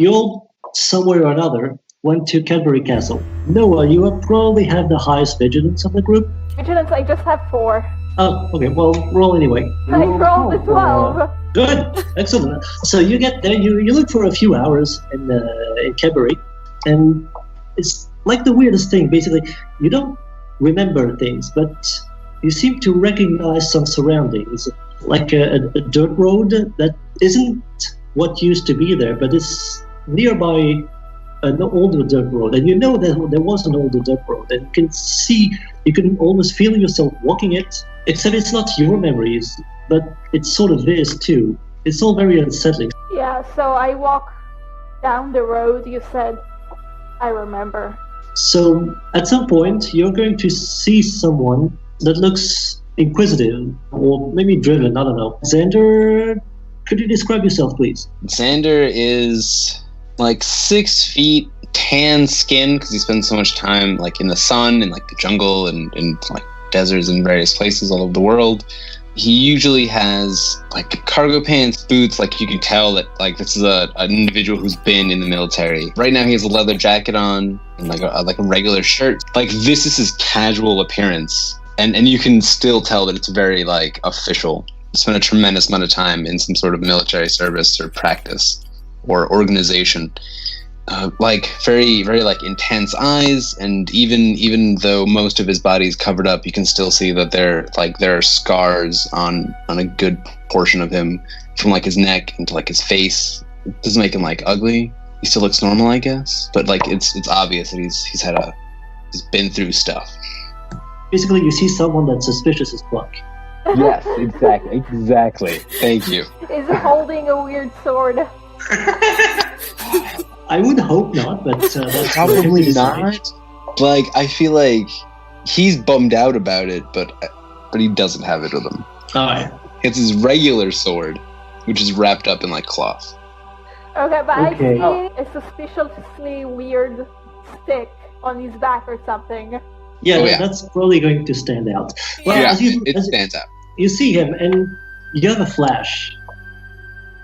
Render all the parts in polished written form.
You all, somewhere or another, went to Cadbury Castle. Noah, you will probably have the highest vigilance of the group. Vigilance, I just have 4. Oh, okay, well, roll anyway. I rolled a 12. Good, excellent. So you get there, you look for a few hours in Cadbury, and it's like the weirdest thing. Basically, you don't remember things, but you seem to recognize some surroundings, like a dirt road that isn't what used to be there, but it's nearby an older dirt road, and you know that there was an older dirt road, and you can almost feel yourself walking it, except it's not your memories, but it sort of is too. It's all very unsettling. Yeah, so I walk down the road you said. I remember. So at some point, you're going to see someone that looks inquisitive, or maybe driven, I don't know. Xander, could you describe yourself, please? Xander is like 6 feet, tan skin, because he spends so much time like in the sun and like the jungle and like deserts in various places all over the world. He usually has like cargo pants, boots, like you can tell that like this is an individual who's been in the military. Right now he has a leather jacket on and like a regular shirt. Like this is his casual appearance, and you can still tell that it's very like official. He spent a tremendous amount of time in some sort of military service or practice or organization. Like very, very like intense eyes, and even though most of his body is covered up, you can still see that there are scars on a good portion of him, from like his neck into like his face. It doesn't make him like ugly. He still looks normal, I guess, but like it's obvious that he's been through stuff. Basically, you see someone that's suspicious as fuck. Yes, exactly. Thank you. Is holding a weird sword. I would hope not, but that's probably not. Like, I feel like he's bummed out about it, but he doesn't have it with him. Alright. It's his regular sword, which is wrapped up in like cloth. Okay, but I see a suspiciously weird stick on his back or something. Yeah, that's probably going to stand out. Well, yeah, it stands out. You see him, and you have a flash.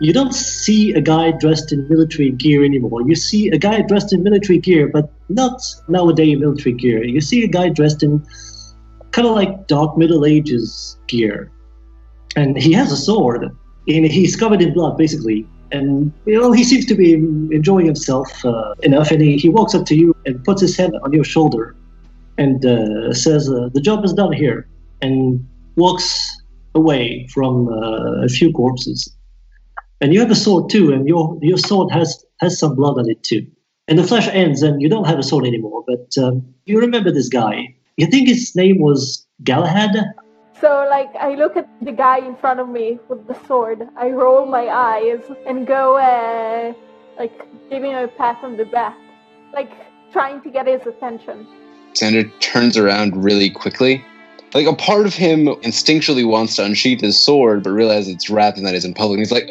You don't see a guy dressed in military gear anymore. You see a guy dressed in military gear, but not nowadays military gear. You see a guy dressed in kind of like dark Middle Ages gear. And he has a sword, and he's covered in blood, basically. And, he seems to be enjoying himself enough, and he walks up to you and puts his hand on your shoulder and says, the job is done here, and walks away from a few corpses. And you have a sword too, and your sword has some blood on it too. And the flash ends, and you don't have a sword anymore, but you remember this guy. You think his name was Galahad? So, like, I look at the guy in front of me with the sword, I roll my eyes, and go, giving him a pat on the back, like, trying to get his attention. Xander turns around really quickly. Like, a part of him instinctually wants to unsheath his sword, but realizes it's wrapped and that isn't public, and he's like,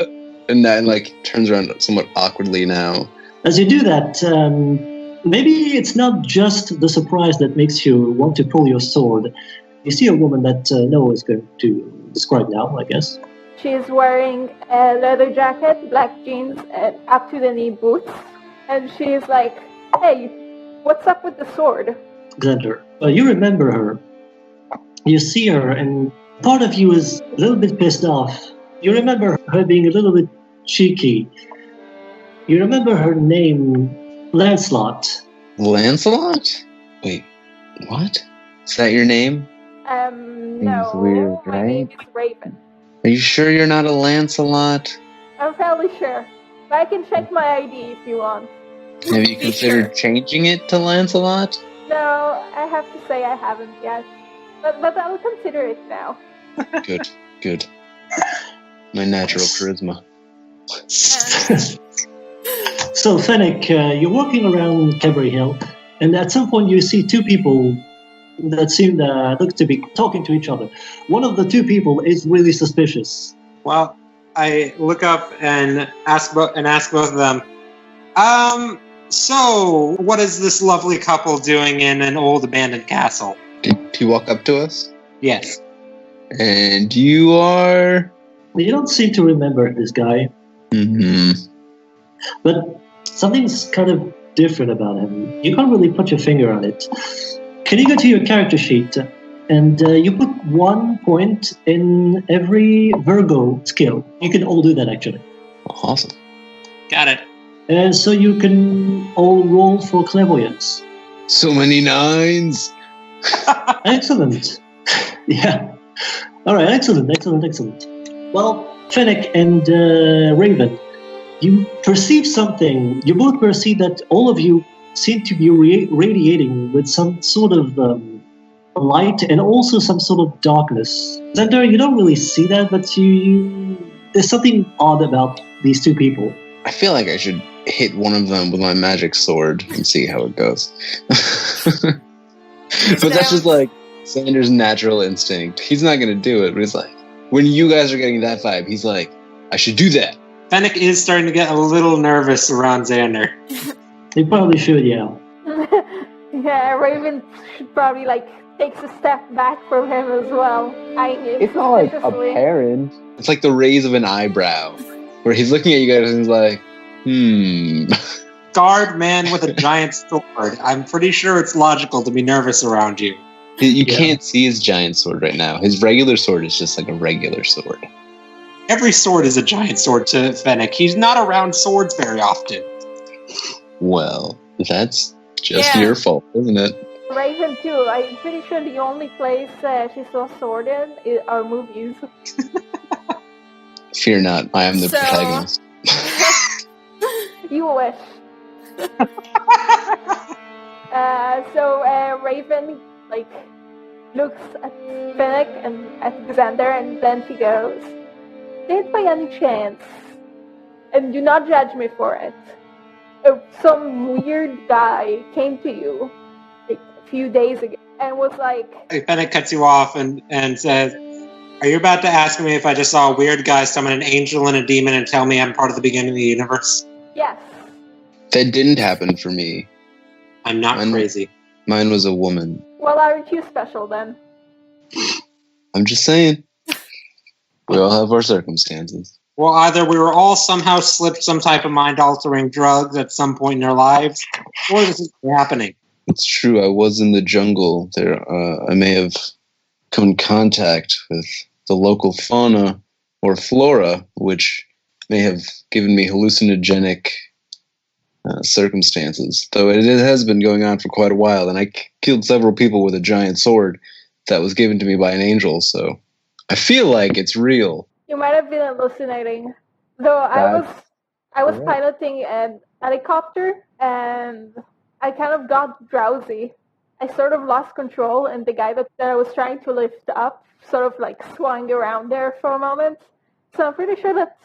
and then, like, turns around somewhat awkwardly now. As you do that, maybe it's not just the surprise that makes you want to pull your sword. You see a woman that Noah is going to describe now, I guess. She's wearing a leather jacket, black jeans, and up-to-the-knee boots. And she's like, hey, what's up with the sword? Xander, you remember her. You see her, and part of you is a little bit pissed off. You remember her being a little bit cheeky. You remember her name, Lancelot. Lancelot? Wait, what? Is that your name? No. Weird, My name is Raven. Are you sure you're not a Lancelot? I'm fairly sure. But I can check my ID if you want. Have you considered changing it to Lancelot? No, I have to say I haven't yet. But I'll consider it now. Good. My natural charisma. So, Fennec, you're walking around Cadbury Hill, and at some point you see two people that seem look to be talking to each other. One of the two people is really suspicious. Well, I look up and ask both of them. So what is this lovely couple doing in an old abandoned castle? Did you walk up to us? Yes. And you are? You don't seem to remember this guy. Mm-hmm. But something's kind of different about him. You can't really put your finger on it. Can you go to your character sheet and you put 1 point in every Virgo skill? You can all do that actually. Awesome. Got it. So you can all roll for clairvoyance. So many 9s. Excellent. Yeah. All right. Excellent. Well, Fennec and Raven, you perceive something. You both perceive that all of you seem to be radiating with some sort of light and also some sort of darkness. Xander, you don't really see that, but there's something odd about these two people. I feel like I should hit one of them with my magic sword and see how it goes. But that's just like Xander's natural instinct. He's not going to do it, but he's like, when you guys are getting that vibe, he's like, I should do that. Fennec is starting to get a little nervous around Xander. You probably should, yeah. Yeah, Raven should probably takes a step back from him as well. It's not like apparent. It's like the raise of an eyebrow, where he's looking at you guys and he's like, Guard man with a giant sword. I'm pretty sure it's logical to be nervous around you. You can't see his giant sword right now. His regular sword is just like a regular sword. Every sword is a giant sword to Fennec. He's not around swords very often. Well, that's just your fault, isn't it? Raven too. I'm pretty sure the only place she saw a sword in are movies. Fear not, I am the protagonist. You wish. So Raven looks at Fennec and at Xander, and then she goes, "Did by any chance, and do not judge me for it, some weird guy came to you a few days ago and was like..." Fennec cuts you off and says, "Are you about to ask me if I just saw a weird guy summon an angel and a demon and tell me I'm part of the beginning of the universe?" Yes. That didn't happen for me. I'm not crazy. Mine was a woman. Well, aren't you special then? I'm just saying. We all have our circumstances. Well, either we were all somehow slipped some type of mind-altering drugs at some point in our lives, or this is happening. It's true, I was in the jungle. There, I may have come in contact with the local fauna or flora, which may have given me hallucinogenic circumstances. Though it has been going on for quite a while, and I killed several people with a giant sword that was given to me by an angel, so I feel like it's real. You might have been hallucinating. Though I was piloting an helicopter, and I kind of got drowsy. I sort of lost control, and the guy that I was trying to lift up sort of swung around there for a moment. So I'm pretty sure that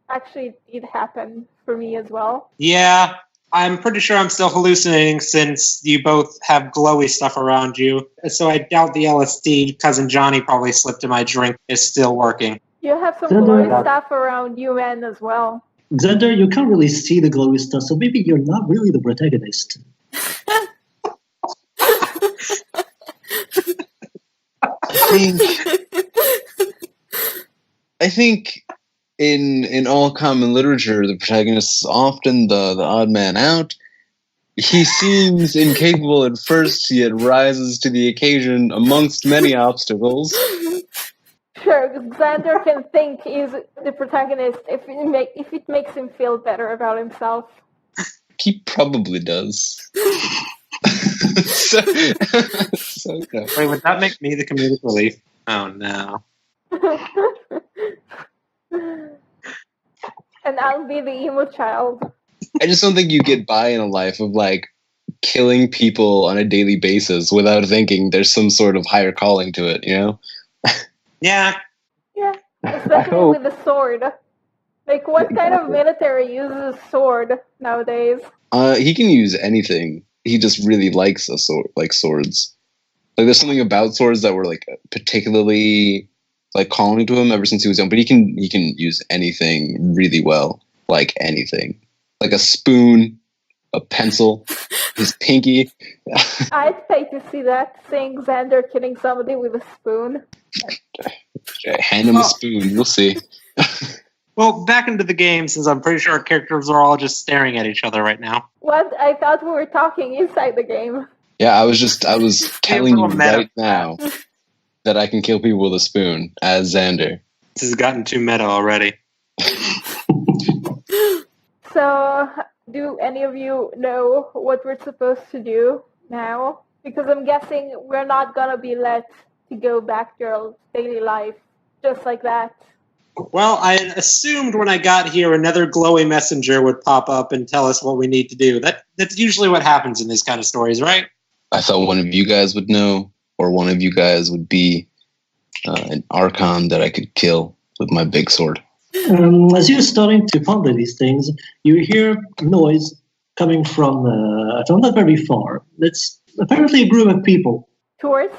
actually did happen for me as well. Yeah, I'm pretty sure I'm still hallucinating since you both have glowy stuff around you. So I doubt the LSD Cousin Johnny probably slipped in my drink is still working. You have some glowy stuff around you, man, as well. Xander, you can't really see the glowy stuff, so maybe you're not really the protagonist. I think in all common literature, the protagonist is often the odd man out. He seems incapable at first, yet rises to the occasion amongst many obstacles. Sure, Xander can think he's the protagonist if it makes him feel better about himself. He probably does. so no. Wait, would that make me the comedic relief? Oh, no. And I'll be the emo child. I just don't think you get by in a life of killing people on a daily basis without thinking there's some sort of higher calling to it, you know? Yeah. Yeah, especially with the sword. What kind of military uses a sword nowadays? He can use anything. He just really likes a sword, swords. There's something about swords that were particularly calling to him ever since he was young. But he can use anything really well, anything, like a spoon, a pencil, his pinky. I'd pay to see that. Seeing Xander killing somebody with a spoon. Hand him a spoon. You'll see. Well, back into the game, since I'm pretty sure our characters are all just staring at each other right now. What? I thought we were talking inside the game. Yeah, I was telling you right now meta. that I can kill people with a spoon as Xander. This has gotten too meta already. So, do any of you know what we're supposed to do now? Because I'm guessing we're not gonna be let to go back to our daily life just like that. Well, I assumed when I got here another glowy messenger would pop up and tell us what we need to do. That's usually what happens in these kind of stories, right? I thought one of you guys would know, or one of you guys would be an Archon that I could kill with my big sword. As you're starting to ponder these things, you hear noise coming from not very far. It's apparently a group of people. Tourists?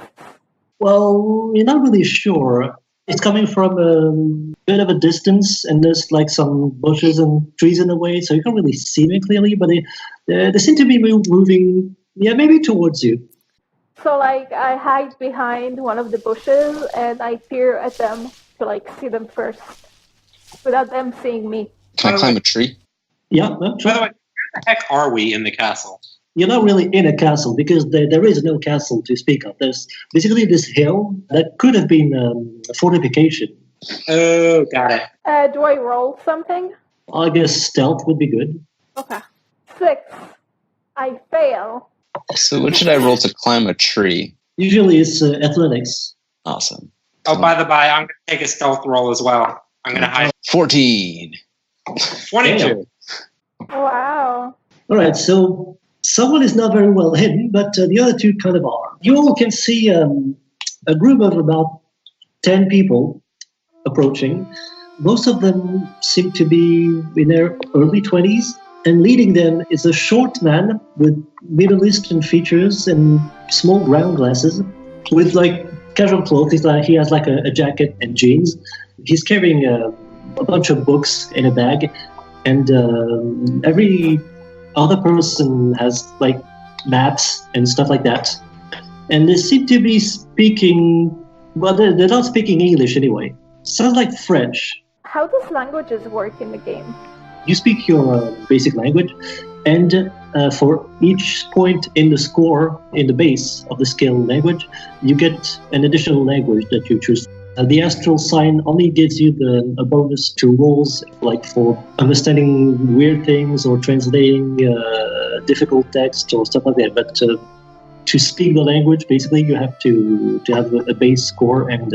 Well, you're not really sure. It's coming from a bit of a distance, and there's like some bushes and trees in the way, so you can't really see them clearly, but they seem to be moving, maybe towards you. So, like, I hide behind one of the bushes, and I peer at them to, like, see them first, without them seeing me. Can I climb a tree? Yeah, By the way, where the heck are we in the castle? You're not really in a castle, because there is no castle to speak of. There's basically this hill that could have been a fortification. Oh, got it. Do I roll something? I guess stealth would be good. Okay. 6. I fail. So what should I roll to climb a tree? Usually it's athletics. Awesome. Oh, by the by, I'm going to take a stealth roll as well. I'm going to hide. 14. 22. Wow. All right, so someone is not very well hidden, but the other two kind of are. You all can see a group of about 10 people approaching. Most of them seem to be in their early 20s, and leading them is a short man with Middle Eastern features and small round glasses with like casual clothes. He has like a jacket and jeans. He's carrying a bunch of books in a bag, and every other person has like maps and stuff like that. And they seem to be speaking, well, they're not speaking English anyway. Sounds like French. How does languages work in the game? You speak your basic language, and for each point in the score, in the base of the skill language, you get an additional language that you choose. The astral sign only gives you a bonus to rolls, like for understanding weird things or translating difficult text or stuff like that. But to speak the language, basically, you have to have a base score and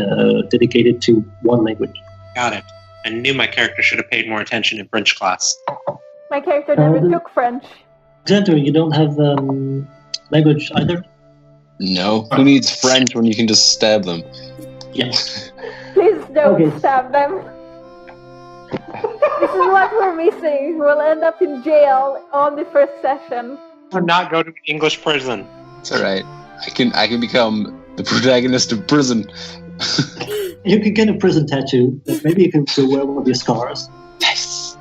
dedicate it to one language. Got it. I knew my character should have paid more attention in French class. My character never took French. Xander, you don't have language either? No. Who needs French when you can just stab them? Yeah. Please don't stab them. This is what we're missing. We'll end up in jail on the first session. Or not go to English prison. It's alright. I can become the protagonist of prison. You can get a prison tattoo. Maybe you can wear one of your scars. Nice.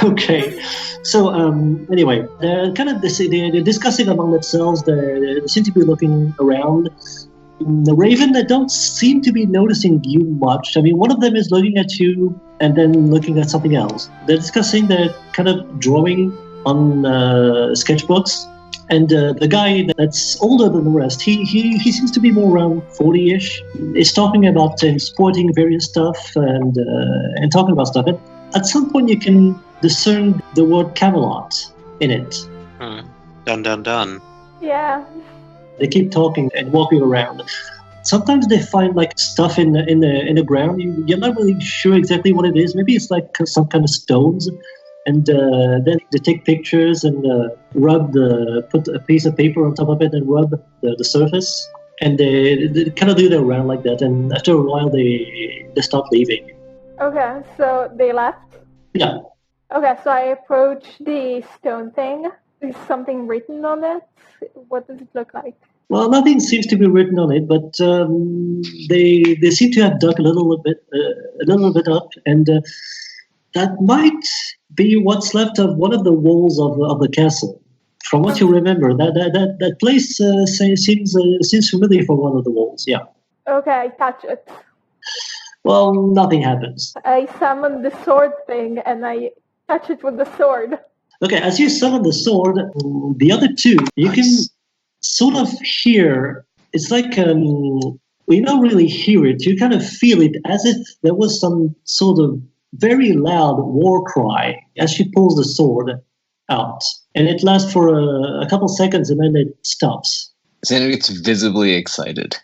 Okay. So, anyway, they're kind of they're discussing among themselves. They seem to be looking around. The Raven, they don't seem to be noticing you much. I mean, one of them is looking at you and then looking at something else. They're discussing, they're kind of drawing on sketchbooks. And the guy that's older than the rest, he seems to be more around 40-ish. He's talking about sporting various stuff and talking about stuff. And at some point, you can discern the word Camelot in it. Dun dun dun. Yeah. They keep talking and walking around. Sometimes they find like stuff in the ground. You're not really sure exactly what it is. Maybe it's like some kind of stones. And then they take pictures and put a piece of paper on top of it and rub the surface. And they kind of do their round like that. And after a while, they stop leaving. Okay, so they left? Yeah. Okay, so I approach the stone thing. Is something written on it? What does it look like? Well, nothing seems to be written on it, but they seem to have dug a little bit up, and that might be what's left of one of the walls of the castle. From what you remember, that place seems familiar for one of the walls. Yeah. Okay, I touch it. Well, nothing happens. I summon the sword thing and I touch it with the sword. Okay, as you summon the sword, the other two, you can sort of hear. It's like you don't really hear it. You kind of feel it as if there was some sort of very loud war cry as she pulls the sword out, and it lasts for a couple seconds, and then it stops. Xander gets visibly excited.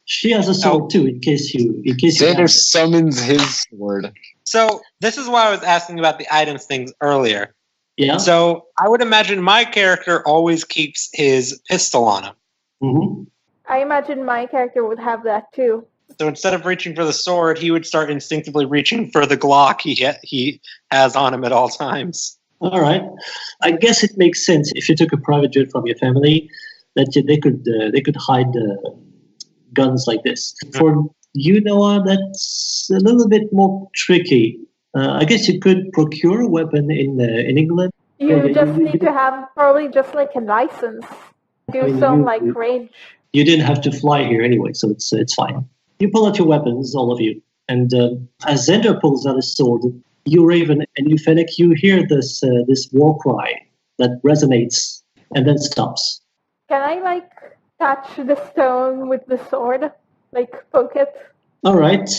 She has a sword too, in case you. Xander summons his sword. So this is why I was asking about the items things earlier. Yeah. So I would imagine my character always keeps his pistol on him. Mm-hmm. I imagine my character would have that too. So instead of reaching for the sword, he would start instinctively reaching for the Glock he has on him at all times. All right. I guess it makes sense if you took a private jet from your family that they could hide guns like this. For you, Noah, that's a little bit more tricky. I guess you could procure a weapon in England. You just need to have probably just like a license. Do some like range. You didn't have to fly here anyway, so it's fine. You pull out your weapons, all of you, and as Xander pulls out his sword, you, Raven, and you, Fennec, you hear this war cry that resonates and then stops. Can I like touch the stone with the sword, like poke it? All right.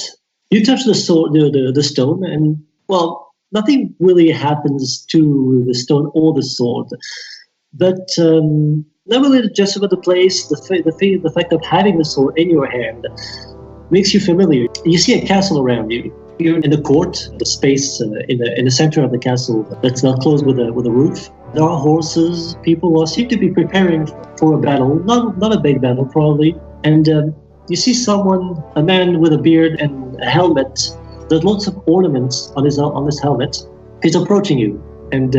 You touch the sword, the stone, and well, nothing really happens to the stone or the sword. But not really just about the place. The fact of having the sword in your hand makes you familiar. You see a castle around you. You're in the court, the space in the center of the castle that's not closed with a roof. There are horses. People seem to be preparing for a battle. Not a big battle, probably. And you see someone, a man with a beard and a helmet. There's lots of ornaments on his helmet. He's approaching you, and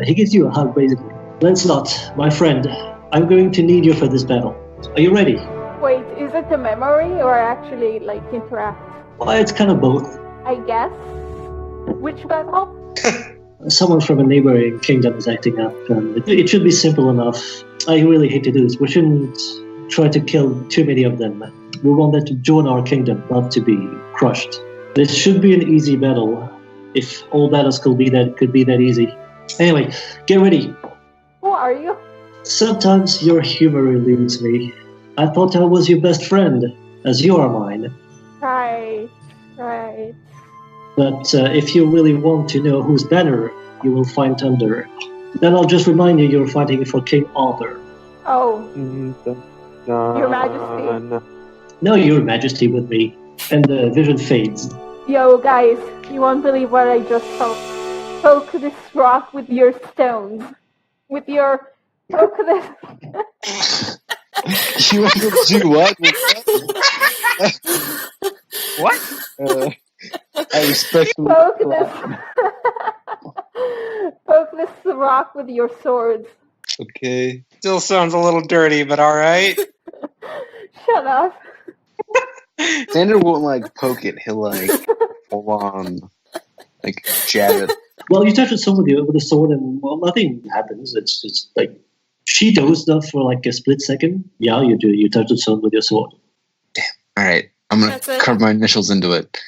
he gives you a hug, basically. Lancelot, my friend, I'm going to need you for this battle. Are you ready? Wait, is it a memory or actually like interact? Well, it's kind of both. I guess. Which battle? Someone from a neighboring kingdom is acting up. It should be simple enough. I really hate to do this. We shouldn't try to kill too many of them. We want them to join our kingdom, not to be crushed. This should be an easy battle. If all battles could be that easy. Anyway, get ready. Who are you? Sometimes your humor eludes me. I thought I was your best friend, as you are mine. Right. But if you really want to know whose banner you will fight under, then I'll just remind you you're fighting for King Arthur. Oh. Your Majesty. No, Your Majesty with me. And the vision fades. Yo, guys, you won't believe what I just felt. Poke this rock with your stones. With your... Poke this... You want to do what? What? I respectfully... Poke this rock with your swords. Okay. Still sounds a little dirty, but all right. Shut up. Xander won't like poke it. He'll like full on like jab it. Well, you touch the sword with the sword, and well, nothing happens. It's just like she dozed off for like a split second. Yeah, you do. You touch the sword with your sword. Damn. All right, I'm gonna carve my initials into it.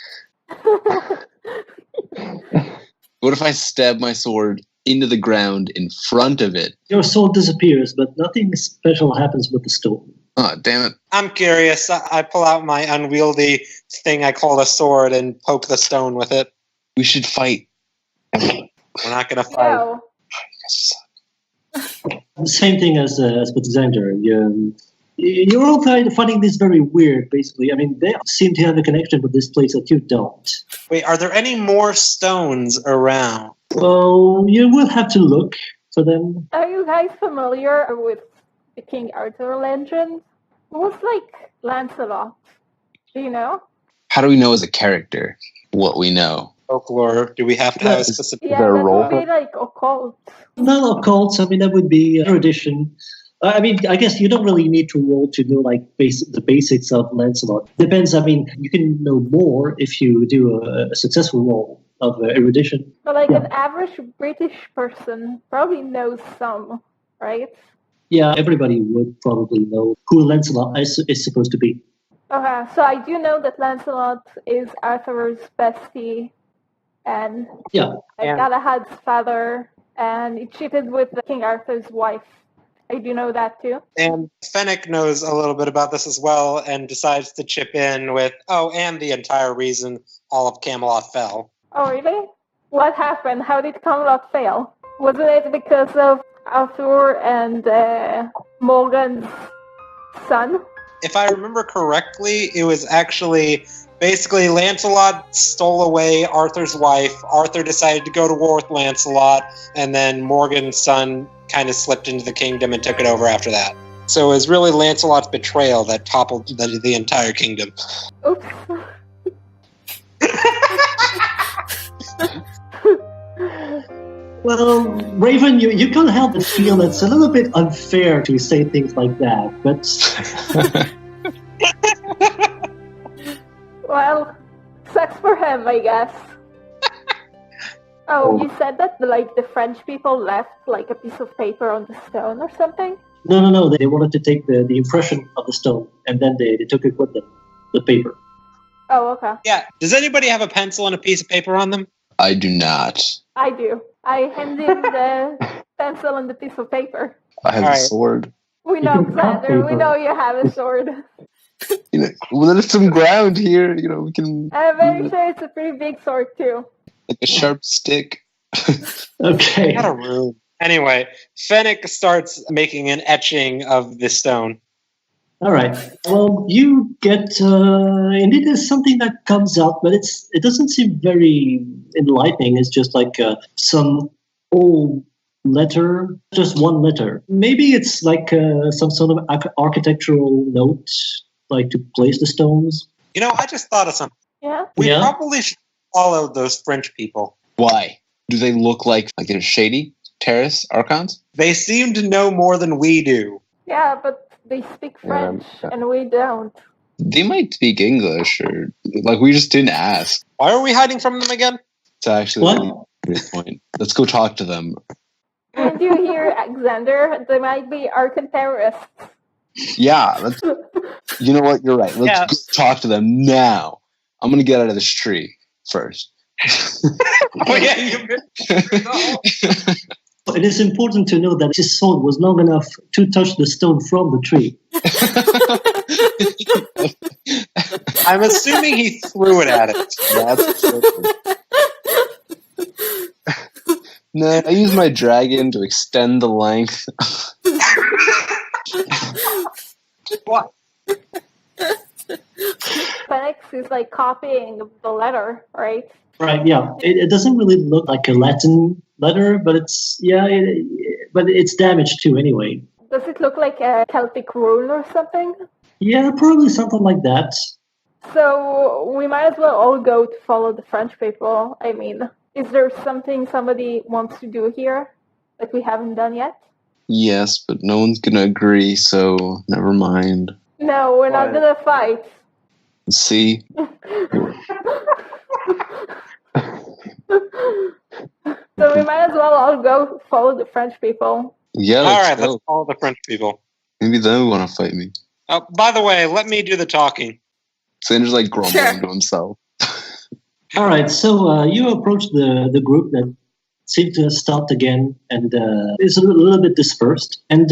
What if I stab my sword into the ground in front of it? Your sword disappears, but nothing special happens with the stone. Oh, damn it. I'm curious. I pull out my unwieldy thing I call a sword and poke the stone with it. We should fight. We're not going to fight. No. The same thing as with Xander. You're all finding this very weird, basically. I mean, they seem to have a connection with this place that you don't. Wait, are there any more stones around? Well, you will have to look for them. Are you guys familiar with the King Arthur legend? Who's like Lancelot? Do you know? How do we know as a character what we know? Folklore. Do we have to have a specific... Yeah, that would be like occult. Not occult. I mean, that would be erudition. I mean, I guess you don't really need to roll to know like the basics of Lancelot. Depends. I mean, you can know more if you do a successful roll of erudition. But like an average British person probably knows some, right? Yeah, everybody would probably know who Lancelot is supposed to be. Okay, so I do know that Lancelot is Arthur's bestie, and Galahad's father, and he cheated with King Arthur's wife. I do know that too. And Fennec knows a little bit about this as well and decides to chip in with, and the entire reason all of Camelot fell. Oh, really? What happened? How did Camelot fail? Wasn't it because of Arthur and Morgan's son? If I remember correctly, it was actually basically Lancelot stole away Arthur's wife. Arthur decided to go to war with Lancelot, and then Morgan's son kind of slipped into the kingdom and took it over after that. So it was really Lancelot's betrayal that toppled the entire kingdom. Oops. Well, Raven, you can't help but feel it's a little bit unfair to say things like that, but... Well, sucks for him, I guess. Oh, you said that the French people left a piece of paper on the stone or something? No, they wanted to take the impression of the stone, and then they took it with them, the paper. Oh, okay. Yeah, does anybody have a pencil and a piece of paper on them? I do not. I do. I hand in the pencil and the piece of paper. I have a sword. We know, Xander. We know you have a sword. Well, there's some ground here. We can. I'm very sure it's a pretty big sword too. Like a sharp stick. Okay. Not a room. Anyway, Fennec starts making an etching of the stone. All right. Well, you get indeed there's something that comes out, but it doesn't seem very enlightening. It's just like some old letter, just one letter. Maybe it's like some sort of architectural note, like to place the stones. I just thought of something. Yeah. We probably should follow those French people. Why? Do they look like they're shady terrorist archons? They seem to know more than we do. Yeah, but they speak French, and we don't. They might speak English, or we just didn't ask. Why are we hiding from them again? It's actually a really great point. Let's go talk to them. Did you hear, Alexander? They might be archon terrorists. Yeah, you know what? You're right. Let's go talk to them now. I'm going to get out of this tree first. It is important to know that his sword was long enough to touch the stone from the tree. I'm assuming he threw it at it. No, I use my dragon to extend the length. What? Phoenix is copying the letter, right? Right, yeah. It doesn't really look like a Latin letter, but it's but it's damaged too anyway. Does it look like a Celtic rune or something? Yeah, probably something like that. So we might as well all go to follow the French people. I mean, is there something somebody wants to do here that we haven't done yet? Yes, but no one's gonna agree, so never mind. No, we're not gonna fight. Let's see. So we might as well all go follow the French people. Yeah, let's follow the French people. Maybe they want to fight me. Oh, by the way, let me do the talking. Sander's grumbling to himself. All right, so you approach the group that seemed to have stopped again and is a little bit dispersed. And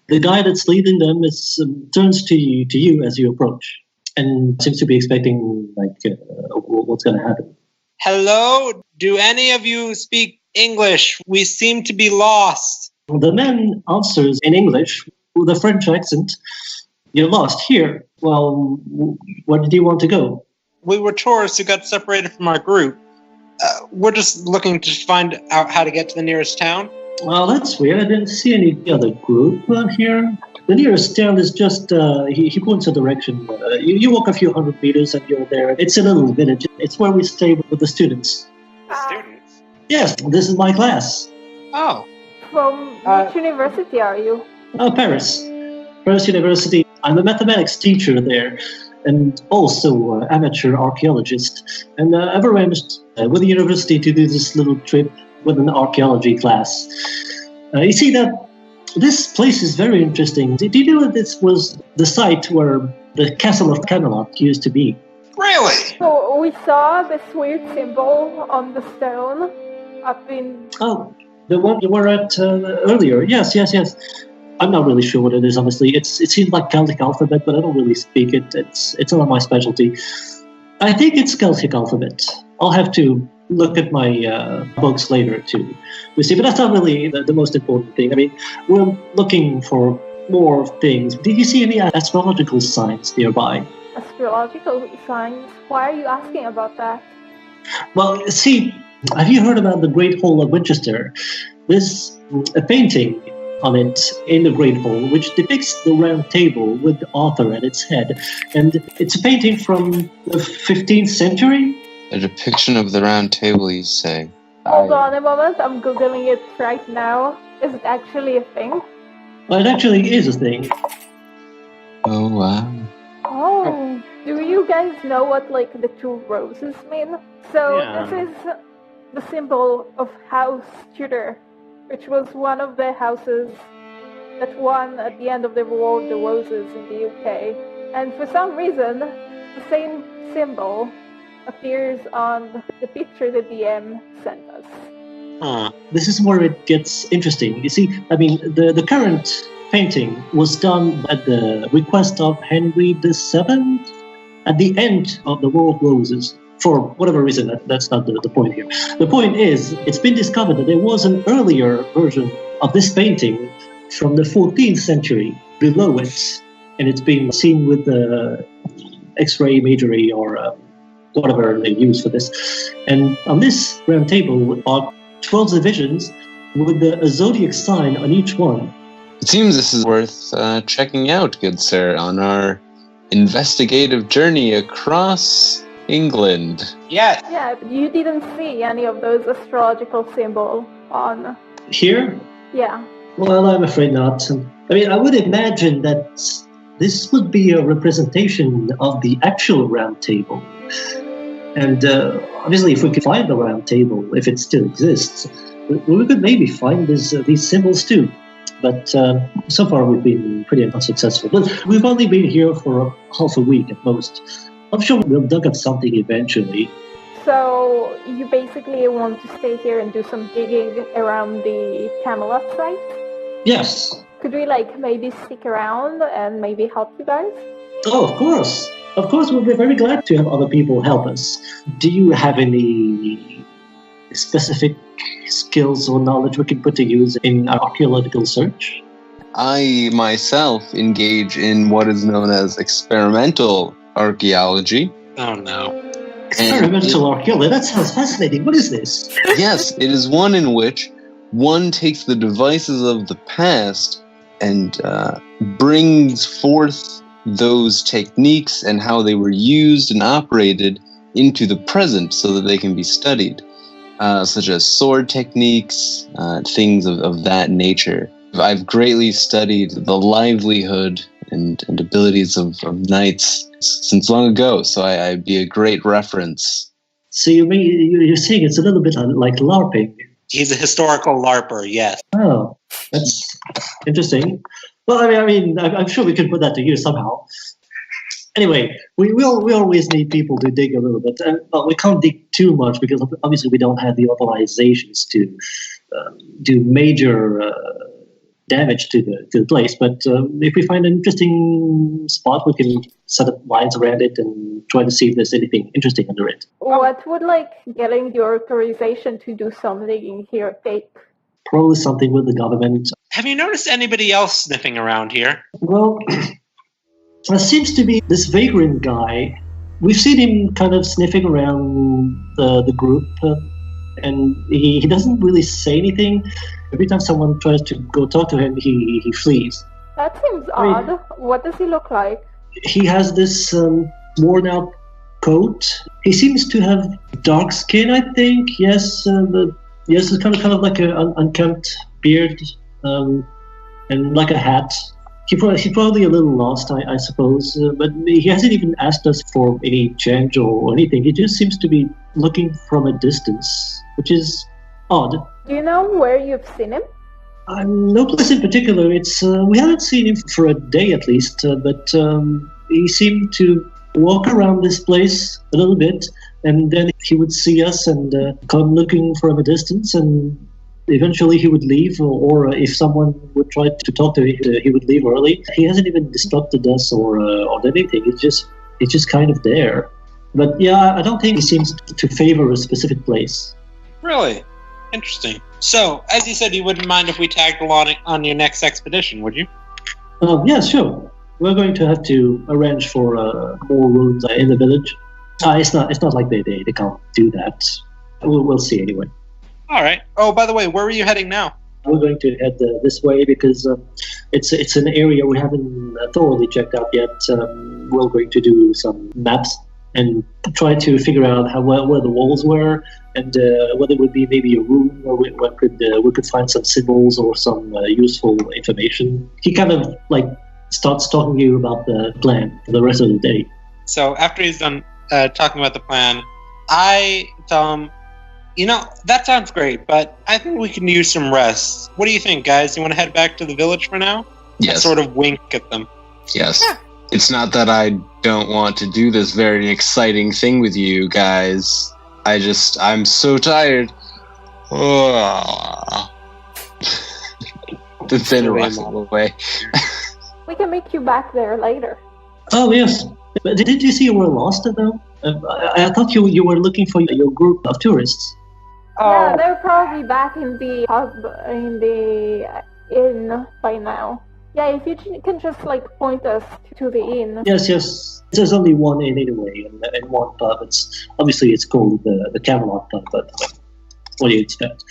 the guy that's leading them turns to you as you approach and seems to be expecting what's going to happen. Hello? Do any of you speak English? We seem to be lost. The man answers in English with a French accent. You're lost here. Well, where did you want to go? We were tourists who got separated from our group. We're just looking to find out how to get to the nearest town. Well, that's weird. I didn't see any other group here. The nearest town is just, he points a direction. You walk a few hundred meters and you're there. It's a little village. It's where we stay with the students. The students? Yes, this is my class. Oh. From which university are you? Paris. Paris University. I'm a mathematics teacher there and also amateur archaeologist. And I've arranged with the university to do this little trip with an archaeology class. You see that This place is very interesting. Did you know that this was the site where the castle of Camelot used to be? Really? So we saw this weird symbol on the stone up in... Oh, the one you were at earlier. Yes. I'm not really sure what it is, honestly. It seems like Celtic alphabet, but I don't really speak it. It's not my specialty. I think it's Celtic alphabet. I'll have to look at my books later to see, but that's not really the most important thing. I mean, we're looking for more things. Did you see any astrological signs nearby? Astrological signs? Why are you asking about that? Well, see, have you heard about the Great Hall of Winchester? There's a painting on it in the Great Hall, which depicts the round table with Arthur at its head. And it's a painting from the 15th century. A depiction of the round table, you say? Hold on a moment, I'm Googling it right now. Is it actually a thing? Well, it actually is a thing. Oh, wow. Oh, do you guys know what, like, the two roses mean? So, Yeah. This is the symbol of House Tudor, which was one of the houses that won at the end of the War of the Roses in the UK. And for some reason, the same symbol appears on the picture the DM sent us. Huh. This is where it gets interesting. You see, I mean, the current painting was done at the request of Henry VII at the end of the War of Roses. For whatever reason, that's not the point here. The point is, it's been discovered that there was an earlier version of this painting from the 14th century below it, and it's been seen with the X-ray imagery or whatever they use for this. And on this round table are 12 divisions with a zodiac sign on each one. It seems this is worth checking out, good sir, on our investigative journey across England. Yes. Yeah, but you didn't see any of those astrological symbols on... Here? Yeah. Well, I'm afraid not. I mean, I would imagine that this would be a representation of the actual round table. And obviously, if we could find the round table, if it still exists, we could maybe find these symbols too. But so far, we've been pretty unsuccessful. But we've only been here for half a week at most. I'm sure we'll dig up something eventually. So you basically want to stay here and do some digging around the Camelot site? Yes. Could we maybe stick around and maybe help you guys? Oh, of course. Of course, we'll be very glad to have other people help us. Do you have any specific skills or knowledge we can put to use in our archaeological search? I myself engage in what is known as experimental archaeology. Oh no. Experimental archaeology? That sounds fascinating. What is this? Yes, it is one in which one takes the devices of the past and brings forth those techniques and how they were used and operated into the present so that they can be studied, such as sword techniques, things of that nature. I've greatly studied the livelihood and abilities of knights since long ago, so I'd be a great reference. So you're saying it's a little bit like LARPing? He's a historical LARPer, yes. Oh, that's interesting. Well, I mean, I'm sure we could put that to use somehow. Anyway, we always need people to dig a little bit. But we can't dig too much because obviously we don't have the authorizations to do major damage to the place. But if we find an interesting spot, we can set up lines around it and try to see if there's anything interesting under it. What would getting the authorization to do some digging here take? Probably something with the government. Have you noticed anybody else sniffing around here? Well, there seems to be this vagrant guy. We've seen him kind of sniffing around the group, and he doesn't really say anything. Every time someone tries to go talk to him, he flees. That seems odd. What does he look like? He has this worn-out coat. He seems to have dark skin, I think. Yes, yes, it's kind of like an unkempt beard, and like a hat. He's probably a little lost, I suppose, but he hasn't even asked us for any change or anything. He just seems to be looking from a distance, which is odd. Do you know where you've seen him? No place in particular. It's we haven't seen him for a day at least, but he seemed to walk around this place a little bit, and then he would see us and come looking from a distance, and eventually he would leave, or if someone would try to talk to him, he would leave early. He hasn't even disrupted us or anything. It's just kind of there. But yeah, I don't think he seems to favor a specific place. Really? Interesting. So, as you said, you wouldn't mind if we tagged along on your next expedition, would you? Yeah, sure. We're going to have to arrange for more rooms in the village. It's not like they can't do that. We'll see anyway. All right. Oh, by the way, where are you heading now? We're going to head this way because it's an area we haven't thoroughly checked out yet. We're going to do some maps and try to figure out where the walls were, and whether it would be maybe a room where we could find some symbols or some useful information. He kind of like starts talking to you about the plan for the rest of the day. So after he's done talking about the plan, I tell him, that sounds great, but I think we can use some rest. What do you think, guys? You want to head back to the village for now? Yes. I sort of wink at them. Yes. Yeah. It's not that I don't want to do this very exciting thing with you guys. I'm so tired. Then runs away. We can make you back there later. Oh, yes. But did you see you were lost, though? I thought you were looking for your group of tourists. Yeah, they're probably back in the pub, in the inn by now. Yeah, if you can just point us to the inn. Yes. There's only one inn anyway, and one pub. It's called the Camelot pub. But what do you expect?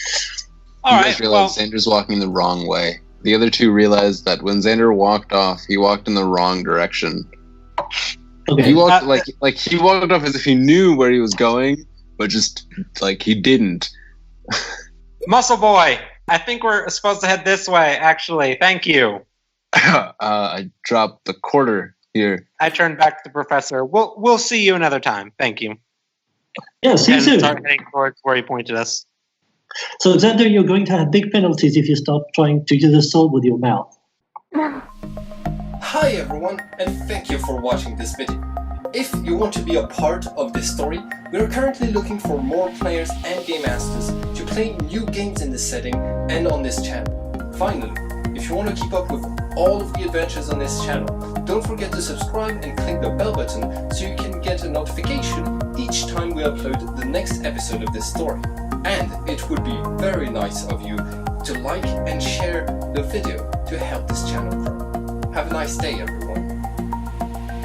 You guys realize Xander's walking the wrong way. The other two realized that when Xander walked off, he walked in the wrong direction. Okay. He walked he walked off as if he knew where he was going, but just he didn't. Muscle boy, I think we're supposed to head this way. Actually, thank you. I dropped the quarter here. I turned back to the professor. We'll see you another time. Thank you. Yeah, see you soon. Start heading towards where he pointed us. So, Xander, you're going to have big penalties if you stop trying to use the sword with your mouth. Hi everyone, and thank you for watching this video. If you want to be a part of this story, we are currently looking for more players and game masters to play new games in this setting and on this channel. Finally, if you want to keep up with all of the adventures on this channel, don't forget to subscribe and click the bell button so you can get a notification each time we upload the next episode of this story. And it would be very nice of you to like and share the video to help this channel grow. Have a nice day, everyone.